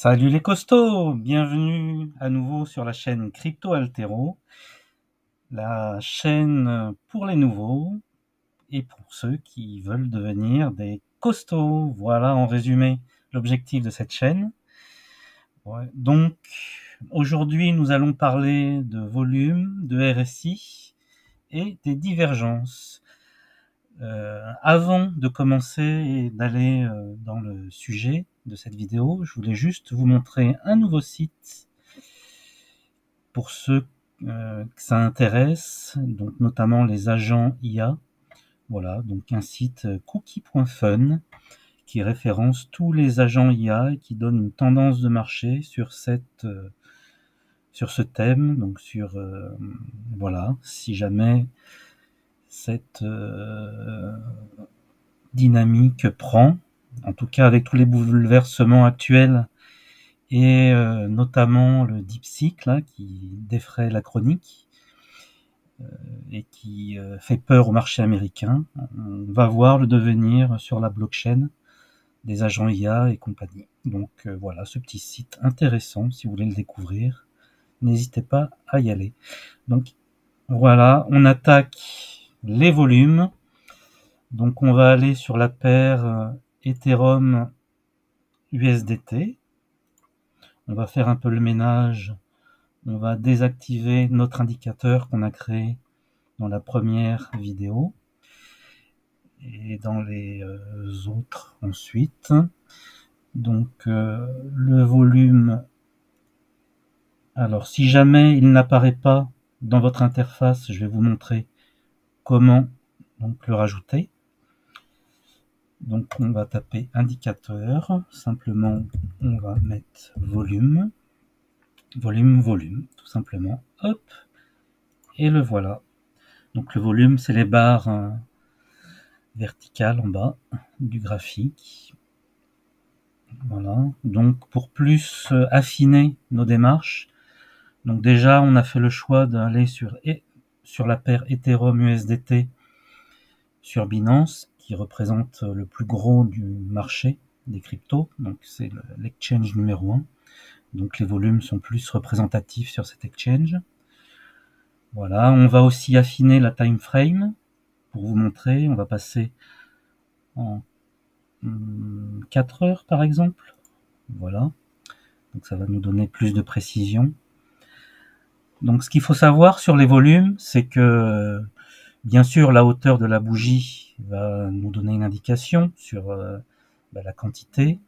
Salut les costauds, bienvenue à nouveau sur la chaîne Crypto Altero, la chaîne pour les nouveaux et pour ceux qui veulent devenir des costauds. Voilà en résumé l'objectif de cette chaîne. Ouais. Donc aujourd'hui nous allons parler de volume, de RSI et des divergences. Avant de commencer et d'aller dans le sujet de cette vidéo, je voulais juste vous montrer un nouveau site pour ceux que ça intéresse, donc notamment les agents IA. Voilà, donc un site cookie.fun qui référence tous les agents IA et qui donne une tendance de marché sur ce thème. Donc voilà, si jamais cette dynamique prend, en tout cas avec tous les bouleversements actuels et notamment le DeepSeek là, qui défraie la chronique et qui fait peur au marché américain. On va voir le devenir sur la blockchain des agents IA et compagnie. Donc voilà, ce petit site intéressant, si vous voulez le découvrir, n'hésitez pas à y aller. Donc voilà, on attaque les volumes. Donc on va aller sur la paire Ethereum USDT. On va faire un peu le ménage. On va désactiver notre indicateur qu'on a créé dans la première vidéo et dans les autres ensuite. Donc le volume, alors si jamais il n'apparaît pas dans votre interface, je vais vous montrer comment donc le rajouter. Donc on va taper indicateur, simplement on va mettre volume, tout simplement, hop, et le voilà. Donc le volume, c'est les barres verticales en bas du graphique. Voilà, donc pour plus affiner nos démarches, donc déjà on a fait le choix d'aller sur la paire Ethereum USDT sur Binance, qui représente le plus gros du marché des cryptos, donc c'est l'exchange numéro 1. Donc les volumes sont plus représentatifs sur cet exchange. Voilà, on va aussi affiner la time frame pour vous montrer. On va passer en 4 heures par exemple. Voilà, donc ça va nous donner plus de précision. Donc ce qu'il faut savoir sur les volumes, c'est que bien sûr la hauteur de la bougie va nous donner une indication sur la quantité,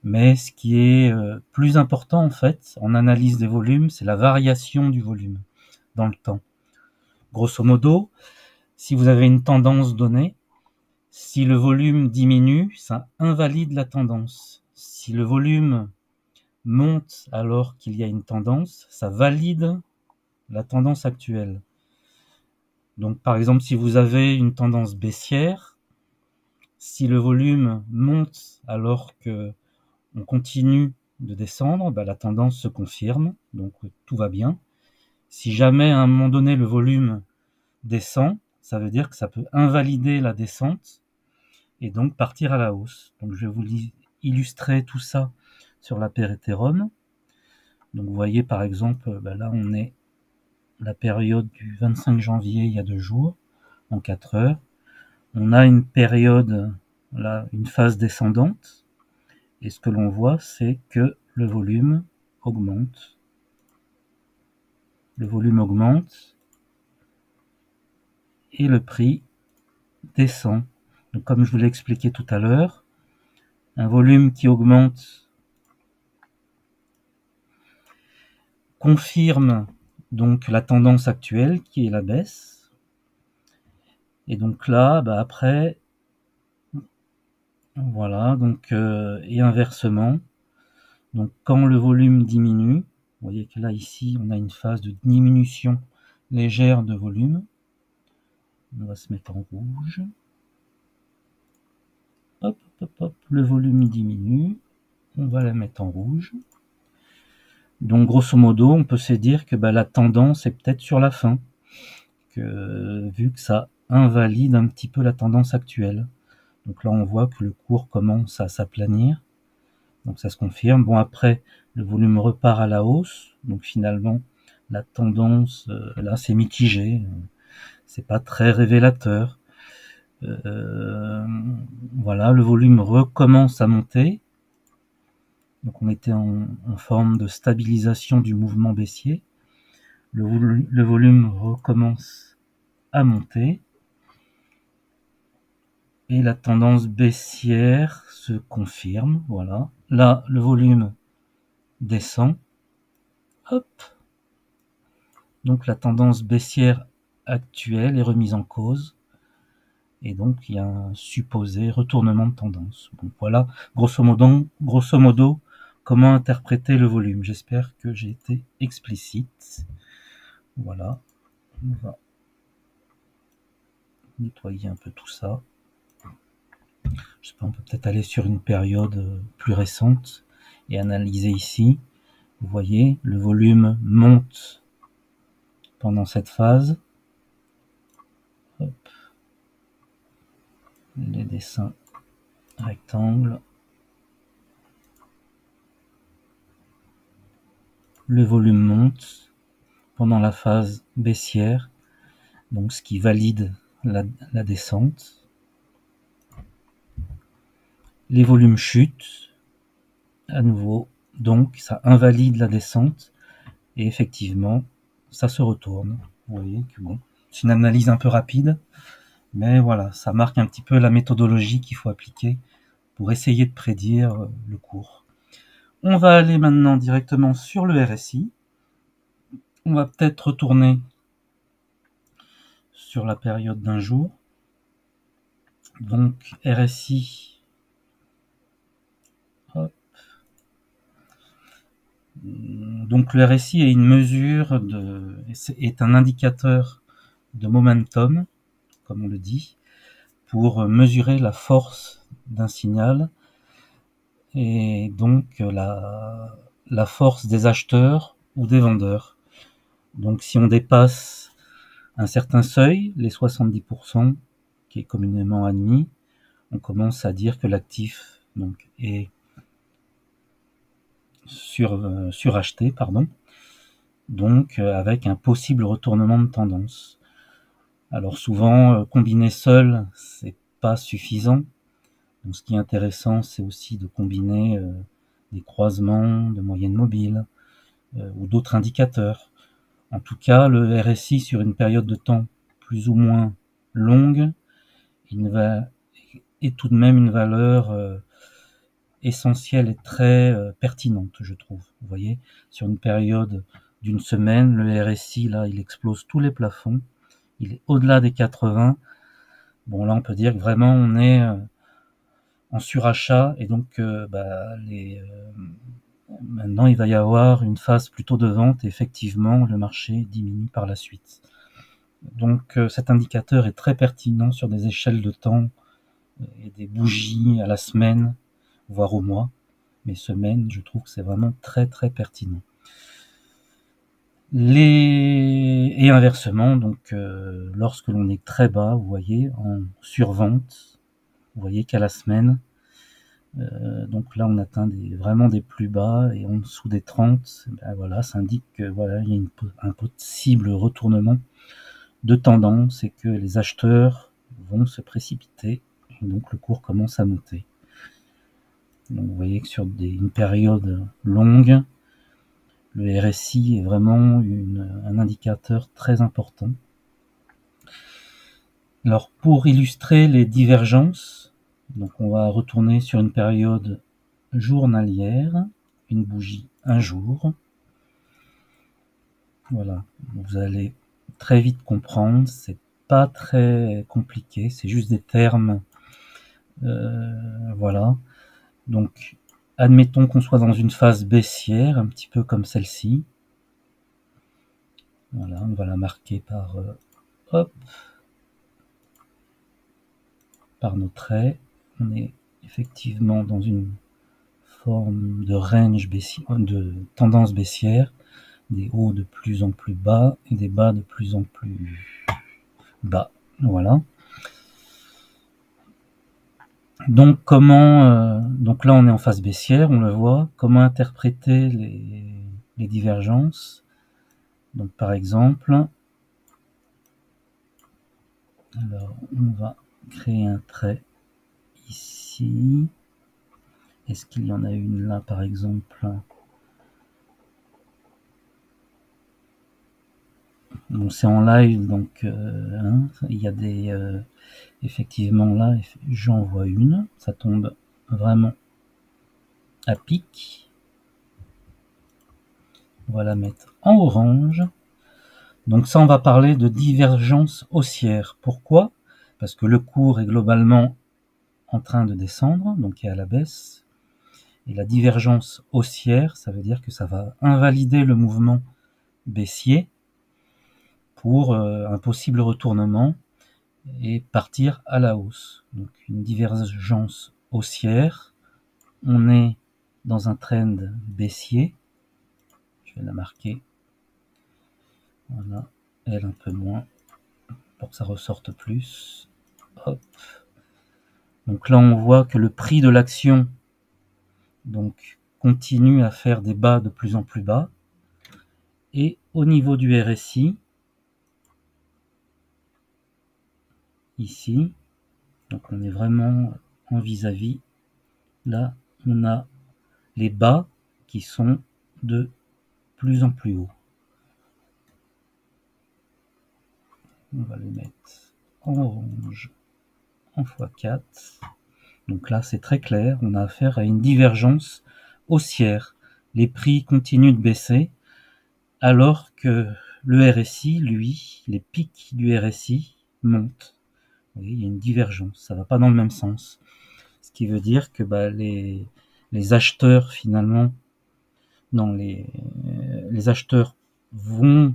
mais ce qui est plus important en fait en analyse des volumes, c'est la variation du volume dans le temps. Grosso modo, si vous avez une tendance donnée, si le volume diminue, ça invalide la tendance. Si le volume monte alors qu'il y a une tendance, ça valide la tendance actuelle. Donc par exemple, si vous avez une tendance baissière, si le volume monte alors que on continue de descendre, la tendance se confirme, donc tout va bien. Si jamais à un moment donné le volume descend, ça veut dire que ça peut invalider la descente et donc partir à la hausse. Donc je vais vous illustrer tout ça sur la paire Ethereum. Donc vous voyez par exemple, là on est la période du 25 janvier, il y a 2 jours, en 4 heures. On a une période, là, une phase descendante. Et ce que l'on voit, c'est que le volume augmente. Le volume augmente et le prix descend. Donc, comme je vous l'ai expliqué tout à l'heure, un volume qui augmente confirme donc la tendance actuelle qui est la baisse. Et donc là, après, voilà, donc et inversement. Donc quand le volume diminue, vous voyez que là ici on a une phase de diminution légère de volume. On va se mettre en rouge. Hop, hop, hop, le volume diminue. On va la mettre en rouge. Donc grosso modo, on peut se dire que la tendance est peut-être sur la fin, vu que ça invalide un petit peu la tendance actuelle. Donc là on voit que le cours commence à s'aplanir. Donc ça se confirme. Bon, après, le volume repart à la hausse. Donc finalement, la tendance, là, c'est mitigé. C'est pas très révélateur. Voilà, le volume recommence à monter. Donc on était en forme de stabilisation du mouvement baissier. Le volume recommence à monter. Et la tendance baissière se confirme. Voilà. Là, le volume descend. Hop. Donc la tendance baissière actuelle est remise en cause. Et donc il y a un supposé retournement de tendance. Donc voilà, grosso modo, comment interpréter le volume. J'espère que j'ai été explicite. Voilà. On va nettoyer un peu tout ça. Je sais pas, on peut peut-être aller sur une période plus récente et analyser ici. Vous voyez, le volume monte pendant cette phase. Hop. Les dessins rectangles. Le volume monte pendant la phase baissière, donc ce qui valide la descente. Les volumes chutent à nouveau, donc ça invalide la descente et effectivement ça se retourne. Vous voyez que bon, c'est une analyse un peu rapide, mais voilà, ça marque un petit peu la méthodologie qu'il faut appliquer pour essayer de prédire le cours. On va aller maintenant directement sur le RSI. On va peut-être retourner sur la période d'un jour. Donc RSI, hop. Donc le RSI est une mesure est un indicateur de momentum, comme on le dit, pour mesurer la force d'un signal et donc la force des acheteurs ou des vendeurs. Donc si on dépasse un certain seuil, les 70%, qui est communément admis, on commence à dire que l'actif donc est suracheté, donc avec un possible retournement de tendance. Alors souvent, combiner seul, c'est pas suffisant. Donc ce qui est intéressant, c'est aussi de combiner des croisements de moyenne mobile ou d'autres indicateurs. En tout cas, le RSI sur une période de temps plus ou moins longue, est tout de même une valeur essentielle et très pertinente, je trouve. Vous voyez, sur une période d'une semaine, le RSI, là, il explose tous les plafonds. Il est au-delà des 80. Bon, là, on peut dire que vraiment, on est en surachat et donc maintenant, il va y avoir une phase plutôt de vente et effectivement, le marché diminue par la suite. Donc, cet indicateur est très pertinent sur des échelles de temps et des bougies à la semaine, voire au mois. Mais semaines, je trouve que c'est vraiment très très pertinent. Et inversement, donc lorsque l'on est très bas, vous voyez, en survente, vous voyez qu'à la semaine, donc là on atteint vraiment des plus bas et en dessous des 30, ben voilà, ça indique que voilà, il y a un possible retournement de tendance et que les acheteurs vont se précipiter et donc le cours commence à monter. Donc vous voyez que sur une période longue, le RSI est vraiment un indicateur très important. Alors pour illustrer les divergences, donc on va retourner sur une période journalière, une bougie un jour. Voilà, vous allez très vite comprendre, c'est pas très compliqué, c'est juste des termes. Voilà, donc admettons qu'on soit dans une phase baissière, un petit peu comme celle-ci. Voilà, on va la marquer par par nos traits. On est effectivement dans une forme de range baissière, de tendance baissière, des hauts de plus en plus bas et des bas de plus en plus bas. Voilà. Donc donc là on est en phase baissière, on le voit. Comment interpréter les divergences? Donc par exemple, alors on va créer un trait ici. Est-ce qu'il y en a une là par exemple? Bon, c'est en live, donc il y a effectivement là, j'en vois une, ça tombe vraiment à pic. On va la mettre en orange. Donc ça, on va parler de divergence haussière. Pourquoi? Parce que le cours est globalement en train de descendre, donc il est à la baisse. Et la divergence haussière, ça veut dire que ça va invalider le mouvement baissier pour un possible retournement et partir à la hausse. Donc une divergence haussière, on est dans un trend baissier. Je vais la marquer. Voilà, elle un peu moins pour que ça ressorte plus. Hop. Donc là, on voit que le prix de l'action donc continue à faire des bas de plus en plus bas. Et au niveau du RSI, ici, donc on est vraiment en vis-à-vis. Là, on a les bas qui sont de plus en plus hauts. On va les mettre en orange en x4. Donc là, c'est très clair, on a affaire à une divergence haussière. Les prix continuent de baisser, alors que le RSI, lui, les pics du RSI montent. Vous voyez, il y a une divergence, ça ne va pas dans le même sens. Ce qui veut dire que les acheteurs, finalement, non, les acheteurs vont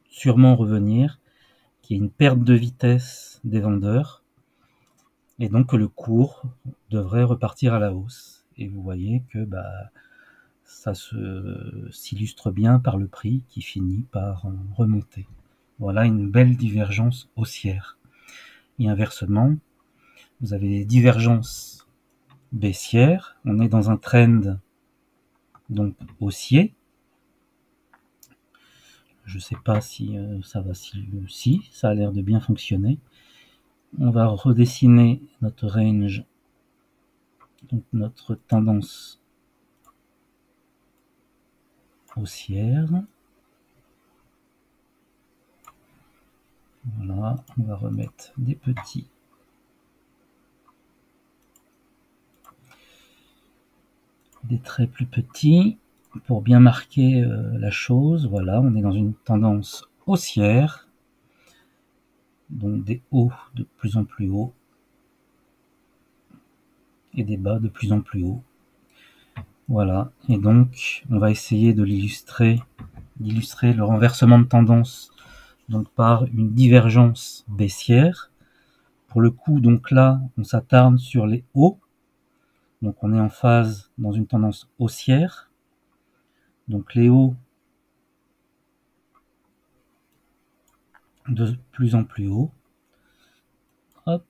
sûrement revenir, qu'il y ait une perte de vitesse des vendeurs, et donc que le cours devrait repartir à la hausse. Et vous voyez que ça s'illustre bien par le prix qui finit par remonter. Voilà une belle divergence haussière. Et inversement, vous avez des divergences baissières. On est dans un trend donc haussier. Je ne sais pas si ça va si ça a l'air de bien fonctionner. On va redessiner notre range, donc notre tendance haussière. Voilà, on va remettre des petits traits plus petits pour bien marquer la chose. Voilà, on est dans une tendance haussière, donc des hauts de plus en plus hauts et des bas de plus en plus hauts. Voilà, et donc on va essayer de d'illustrer le renversement de tendance donc par une divergence baissière. Pour le coup, donc là, on s'attarde sur les hauts. Donc on est en phase dans une tendance haussière. Donc les hauts de plus en plus haut. Hop.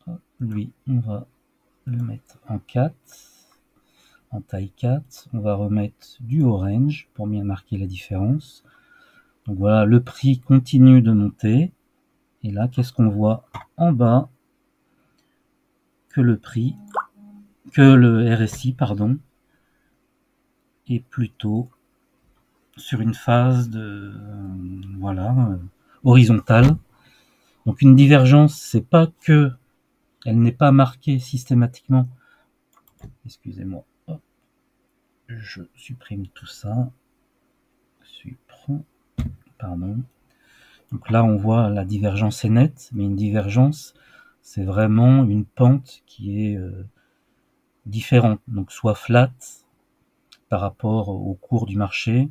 Hop. Lui, on va le mettre en 4, en taille 4. On va remettre du orange pour bien marquer la différence. Donc voilà, le prix continue de monter. Et là, qu'est-ce qu'on voit en bas? Que le RSI, pardon, est plutôt sur une phase de horizontale. Donc une divergence, c'est pas que elle n'est pas marquée systématiquement. Excusez-moi, je supprime tout ça. Pardon. Donc là, on voit la divergence est nette, mais une divergence, c'est vraiment une pente qui est différente. Donc soit flat par rapport au cours du marché.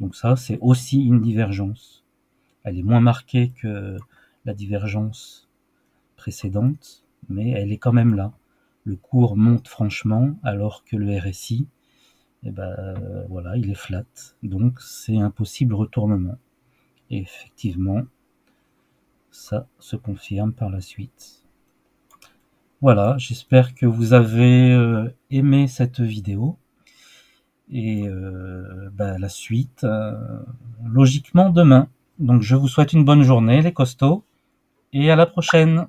Donc ça, c'est aussi une divergence. Elle est moins marquée que la divergence précédente, mais elle est quand même là. Le cours monte franchement, alors que le RSI, voilà, il est flat. Donc c'est un possible retournement. Et effectivement, ça se confirme par la suite. Voilà, j'espère que vous avez aimé cette vidéo. Et la suite, logiquement demain. Donc je vous souhaite une bonne journée les costauds, et à la prochaine.